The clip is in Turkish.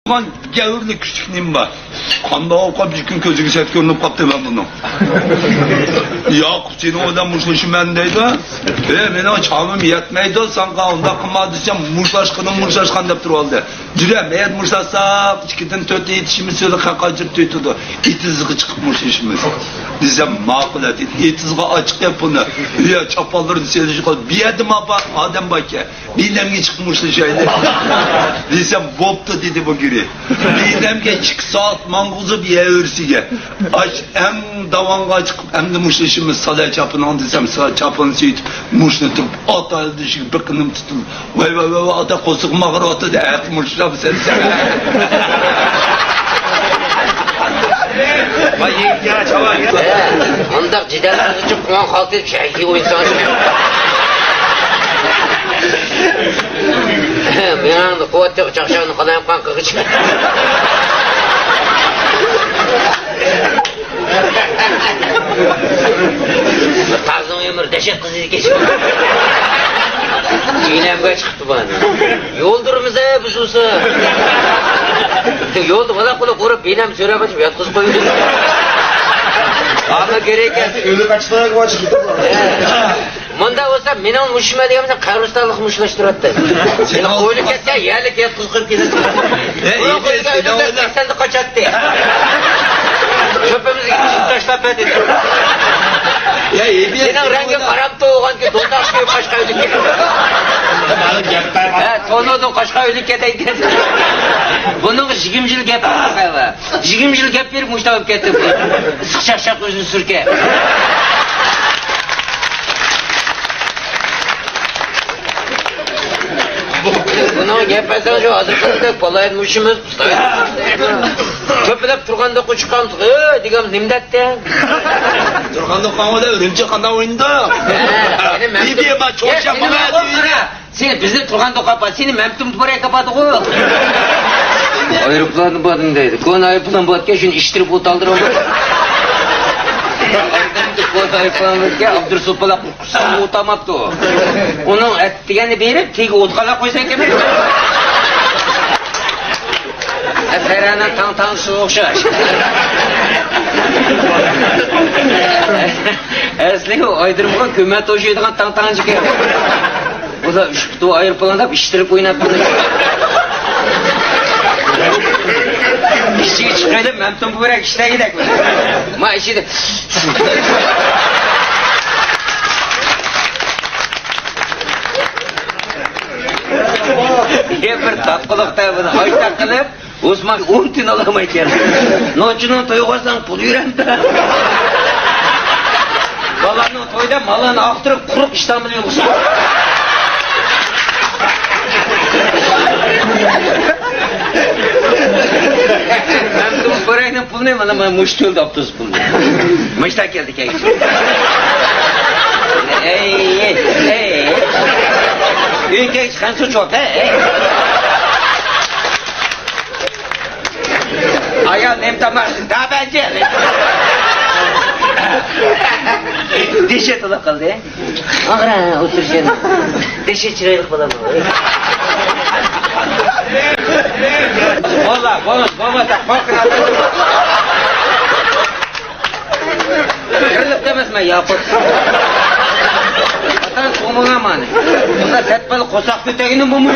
Lan gavurli küçükliğim var. Kanda avukap bir gün gözüge set görünüp kaptı ben bunu. Ya senin oradan muşlaşım bendeydi. Mena çamım yetmeydi. Sen kağında kımadıysan muşlaşkan deyip duraldı. Cürem eğer muşlasak, ikiden tötte yetişimiz söyle kakacıp tüytüdü. İtizgi çıkıp muşlaşımız. Dizem makul et. İtizgi açık yap bunu. Ya çapalları diseydi çıkıyor. Bir yedim adam bakya. Bilemge çıkıp muşlaşaydı. Dizem boptu dedi bu giri. Bilemge çık saat manguzu bir eğirsiye. Aç hem davanga çıkıp hem de muşlaşımız salaya çapını andısam salaya çapını süyüt muşlatıp ata dışı bıkınım tutum. Vay ata kosuk mağır ata da ayak muşlam sen. Vay ya çava git. Andak ciderler için kuman halt edip şey o insan. Bir anda kuvvetli uçak şahını kadar yapkan kıkıç. Tarzım ömür deşek kızı geçiyor. İğnemge çıktı bana. Yoldurumuz hep usulsa. Yoldu bana kulu kurup iğnem söylemeyeceğim. Yat kız koyuyor. Ama gereken... Ölü kaçtığına gibi çıktı bu. Munda olsa menin muşuma diyemezsen kavrustallık muşlaştırattı. Seni koyuluk etse yerlik yat kız kırıp gidesin. Ulan koyuluk ödümden sen de kaçattı. Çöpümüzü gitmişim taşlap edin. Senin rengin karamtı oğan ki dondak suyu kaşka ölük gidesin. Sonradan kaşka ölük gidesin. Bunun jigimcilik yapar mı? Jigimcilik yapar muştavıp getirip. Sık şak özünü sürke. Bunu gepesen şu azıklıkta kolaymışımız. Köpülep Turganda koşukamız. Digam nimdette. Turganda kanada örümcek kanda oyunda. Bir diye bak çok yapma. Seni bizde Turganda kapat. Seni memtum buraya kapadı o. Ayrıplanı badındaydı. Konu ayrıplan badke şunu iştirip utaldıralım. Konu ayrıplanırken Abdursulpalak kursam utamaptı o. Onun ettiğini verip teki utkalak koysan kemek. Ferana tan soğukşar. Esli o aydırımdan kömet hoşuyduğun tan çıkıyor. O da üşüktü ayrıplanıp iştirip oynattı. İşçi çıkıyordum, memnun bu bırak işine gidelim. Ma işi de... Bir tatkılıkta bunu haşta kılıp, Osman 10 tin alamayken. Noçunun toyu koysan pul yüreğimde. Balanın toyda malını aktırıp kurup İstanbul yolcusu. Memnun parayla pul ne bana muştul da aptız pul. Muştak geldik ya. Ey. Ülke çıkan su çok he. Ayağın hem tamarsın daha bence. Dişe tola kaldı he. Ağra otur canım. Dişe çıraylık falan mı? Valla konuş korkun adamı. Kırılıp demesme yapıp. Atan kumuna mani. Bunda set balı kosak tütekinin bu mu?